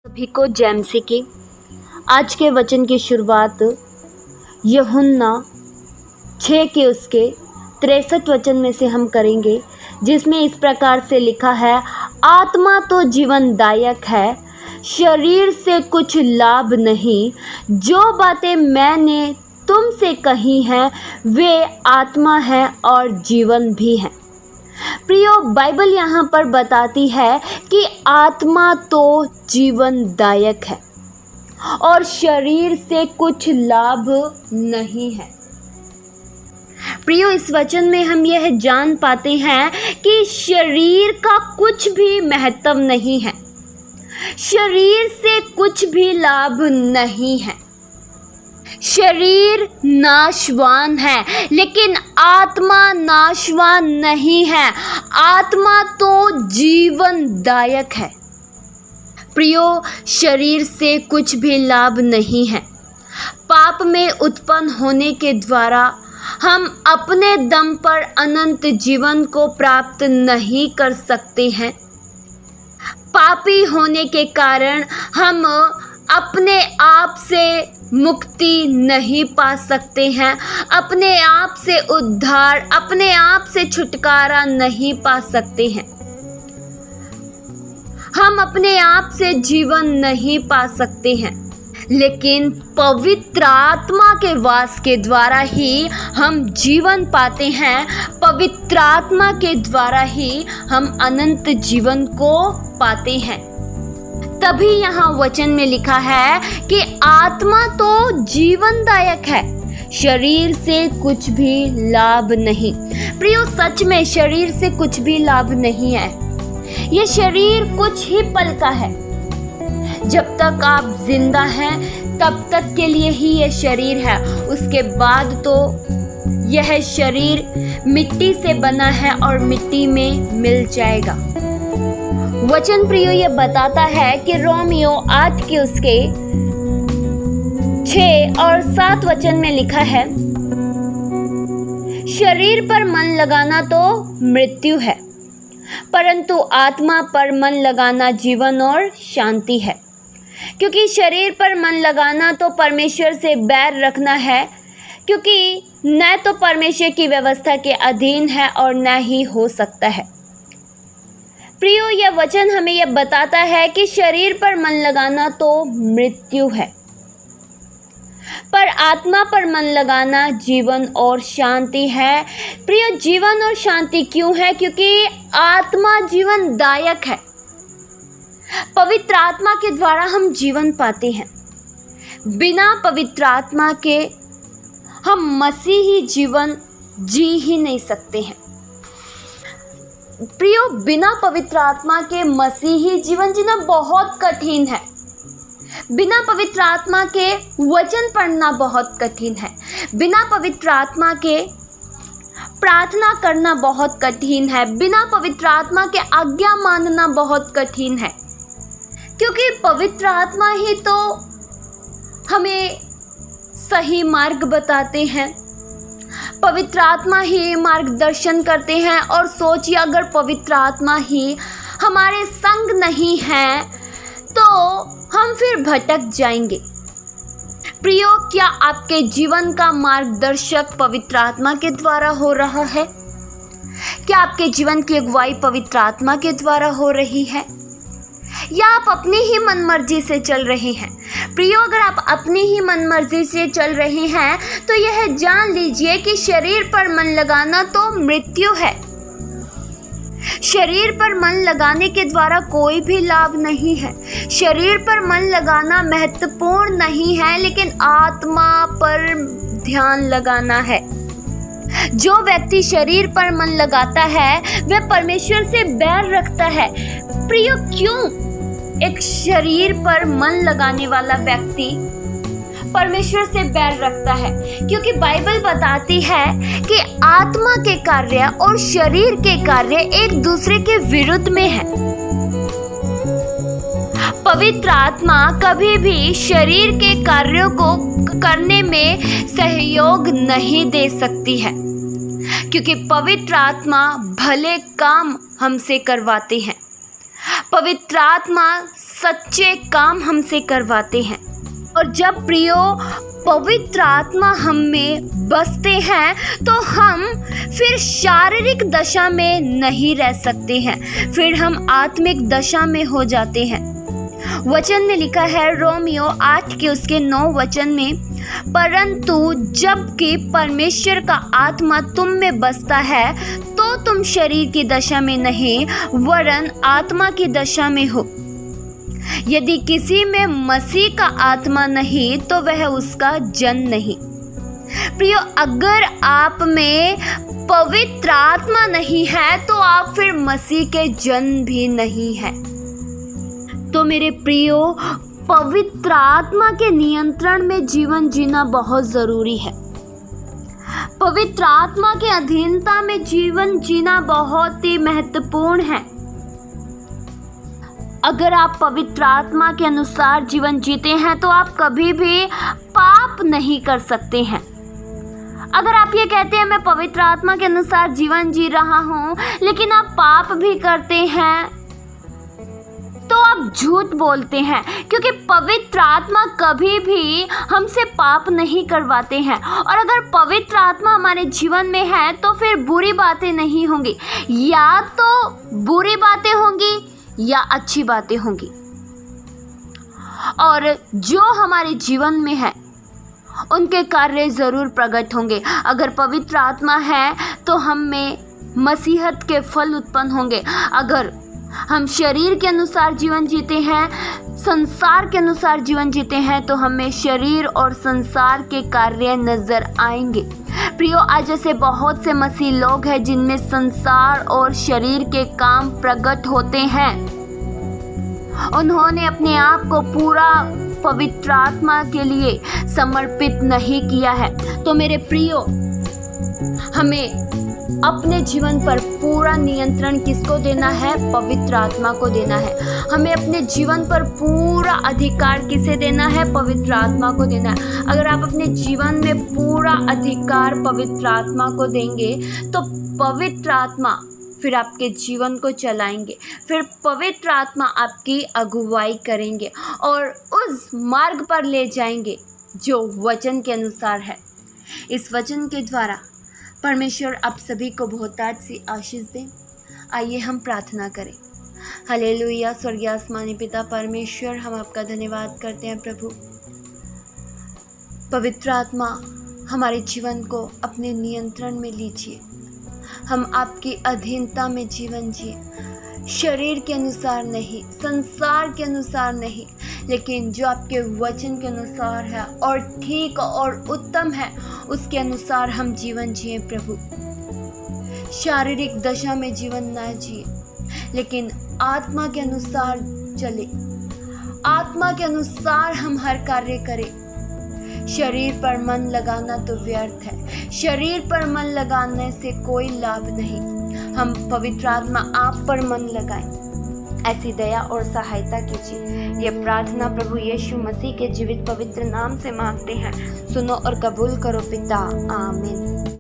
सभी को जैमसी की आज के वचन की शुरुआत यूहन्ना 6 के उसके 63 वचन में से हम करेंगे, जिसमें इस प्रकार से लिखा है, आत्मा तो जीवनदायक है, शरीर से कुछ लाभ नहीं। जो बातें मैंने तुमसे कही हैं वे आत्मा हैं और जीवन भी हैं। प्रियो, बाइबल यहाँ पर बताती है कि आत्मा तो जीवनदायक है और शरीर से कुछ लाभ नहीं है। प्रियो, इस वचन में हम यह जान पाते हैं कि शरीर का कुछ भी महत्व नहीं है, शरीर से कुछ भी लाभ नहीं है। शरीर नाशवान है लेकिन आत्मा नाशवान नहीं है, आत्मा तो जीवनदायक है। प्रियो, शरीर से कुछ भी लाभ नहीं है। पाप में उत्पन्न होने के द्वारा हम अपने दम पर अनंत जीवन को प्राप्त नहीं कर सकते हैं। पापी होने के कारण हम अपने आप से मुक्ति नहीं पा सकते हैं, अपने आप से उद्धार, अपने आप से छुटकारा नहीं पा सकते हैं। हम अपने आप से जीवन नहीं पा सकते हैं, लेकिन पवित्र आत्मा के वास के द्वारा ही हम जीवन पाते हैं। पवित्र आत्मा के द्वारा ही हम अनंत जीवन को पाते हैं। तभी यहाँ वचन में लिखा है कि आत्मा तो जीवनदायक है, शरीर से कुछ भी लाभ नहीं। प्रियो, सच में शरीर से कुछ भी लाभ नहीं है। ये शरीर कुछ ही पल का है। जब तक आप जिंदा हैं तब तक के लिए ही यह शरीर है, उसके बाद तो यह शरीर मिट्टी से बना है और मिट्टी में मिल जाएगा। वचन प्रियो ये बताता है कि रोमियो 8 के उसके 6 और 7 वचन में लिखा है, शरीर पर मन लगाना तो मृत्यु है, परंतु आत्मा पर मन लगाना जीवन और शांति है। क्योंकि शरीर पर मन लगाना तो परमेश्वर से बैर रखना है, क्योंकि न तो परमेश्वर की व्यवस्था के अधीन है और न ही हो सकता है। प्रियो, यह वचन हमें यह बताता है कि शरीर पर मन लगाना तो मृत्यु है, पर आत्मा पर मन लगाना जीवन और शांति है। प्रियो, जीवन और शांति क्यों है? क्योंकि आत्मा जीवनदायक है। पवित्र आत्मा के द्वारा हम जीवन पाते हैं। बिना पवित्र आत्मा के हम मसीही जीवन जी ही नहीं सकते हैं। प्रियो, बिना पवित्र आत्मा के मसीही जीवन जीना बहुत कठिन है। बिना पवित्र आत्मा के वचन पढ़ना बहुत कठिन है। बिना पवित्र आत्मा के प्रार्थना करना बहुत कठिन है। बिना पवित्र आत्मा के आज्ञा मानना बहुत कठिन है, क्योंकि पवित्र आत्मा ही तो हमें सही मार्ग बताते हैं। पवित्र आत्मा ही मार्गदर्शन करते हैं। और सोचिए, अगर पवित्र आत्मा ही हमारे संग नहीं है तो हम फिर भटक जाएंगे। प्रियो, क्या आपके जीवन का मार्गदर्शक पवित्र आत्मा के द्वारा हो रहा है? क्या आपके जीवन की अगुवाई पवित्र आत्मा के द्वारा हो रही है, या आप अपनी ही मनमर्जी से चल रहे हैं? प्रियो, अगर आप अपनी ही मनमर्जी से चल रहे हैं तो यह जान लीजिए कि शरीर पर मन लगाना तो मृत्यु है। शरीर पर मन लगाने के द्वारा कोई भी लाभ नहीं है। शरीर पर मन लगाना महत्वपूर्ण नहीं है, लेकिन आत्मा पर ध्यान लगाना है। जो व्यक्ति शरीर पर मन लगाता है वह परमेश्वर से बैर रखता है। प्रियो, क्यों? एक शरीर पर मन लगाने वाला व्यक्ति परमेश्वर से बैर रखता है, क्योंकि बाइबल बताती है कि आत्मा के कार्य और शरीर के कार्य एक दूसरे के विरुद्ध में है। पवित्र आत्मा कभी भी शरीर के कार्यों को करने में सहयोग नहीं दे सकती है, क्योंकि पवित्र आत्मा भले काम हमसे करवाते हैं। पवित्र आत्मा सच्चे काम हमसे करवाते हैं। और जब प्रियो पवित्र आत्मा हम में बसते हैं तो हम फिर शारीरिक दशा में नहीं रह सकते हैं, फिर हम आत्मिक दशा में हो जाते हैं। वचन में लिखा है रोमियो 8 के उसके 9 वचन में, परंतु जबकि परमेश्वर का आत्मा तुम में बसता है तो तुम शरीर की दशा में नहीं वरन आत्मा की दशा में हो। यदि किसी में मसीह का आत्मा नहीं तो वह उसका जन नहीं। प्रियो, अगर आप में पवित्र आत्मा नहीं है तो आप फिर मसीह के जन भी नहीं है। तो मेरे प्रियो, पवित्र आत्मा के नियंत्रण में जीवन जीना बहुत जरूरी है। पवित्र आत्मा के अधीनता में जीवन जीना बहुत ही महत्वपूर्ण है। अगर आप पवित्र आत्मा के अनुसार जीवन जीते हैं तो आप कभी भी पाप नहीं कर सकते हैं। अगर आप ये कहते हैं मैं पवित्र आत्मा के अनुसार जीवन जी रहा हूँ लेकिन आप पाप भी करते हैं तो आप झूठ बोलते हैं, क्योंकि पवित्र आत्मा कभी भी हमसे पाप नहीं करवाते हैं। और अगर पवित्र आत्मा हमारे जीवन में है तो फिर बुरी बातें नहीं होंगी, या तो बुरी बातें होंगी या अच्छी बातें होंगी। और जो हमारे जीवन में है उनके कार्य जरूर प्रकट होंगे। अगर पवित्र आत्मा है तो हम में मसीहत के फल उत्पन्न होंगे। अगर हम शरीर के अनुसार जीवन जीते हैं, संसार के अनुसार जीवन जीते हैं, तो हमें शरीर और संसार के कार्य नजर आएंगे। प्रियो, आज ऐसे बहुत से मसीह लोग हैं जिनमें संसार और शरीर के काम प्रकट होते हैं। उन्होंने अपने आप को पूरा पवित्र आत्मा के लिए समर्पित नहीं किया है। तो मेरे प्रियो, हमें अपने जीवन पर पूरा नियंत्रण किसको देना है? पवित्र आत्मा को देना है। हमें अपने जीवन पर पूरा अधिकार किसे देना है? पवित्र आत्मा को देना है। अगर आप अपने जीवन में पूरा अधिकार पवित्र आत्मा को देंगे तो पवित्र आत्मा फिर आपके जीवन को चलाएंगे, फिर पवित्र आत्मा आपकी अगुवाई करेंगे और उस मार्ग पर ले जाएंगे जो वचन के अनुसार है। इस वचन के द्वारा परमेश्वर आप सभी को बहुतायत सी आशीष दें। आइए हम प्रार्थना करें। हालेलुया। स्वर्गीय आसमानी पिता परमेश्वर, हम आपका धन्यवाद करते हैं प्रभु। पवित्र आत्मा हमारे जीवन को अपने नियंत्रण में लीजिए। हम आपकी अधीनता में जीवन जिए, शरीर के अनुसार नहीं, संसार के अनुसार नहीं, लेकिन जो आपके वचन के अनुसार है और ठीक और उत्तम है उसके अनुसार हम जीवन जिए प्रभु। शारीरिक दशा में जीवन ना जिए, लेकिन आत्मा के अनुसार चले, आत्मा के अनुसार हम हर कार्य करें। शरीर पर मन लगाना तो व्यर्थ है, शरीर पर मन लगाने से कोई लाभ नहीं। हम पवित्र आत्मा आप पर मन लगाएं, ऐसी दया और सहायता कीजिए। ये प्रार्थना प्रभु यीशु मसीह के जीवित पवित्र नाम से मांगते हैं। सुनो और कबूल करो पिता, आमीन।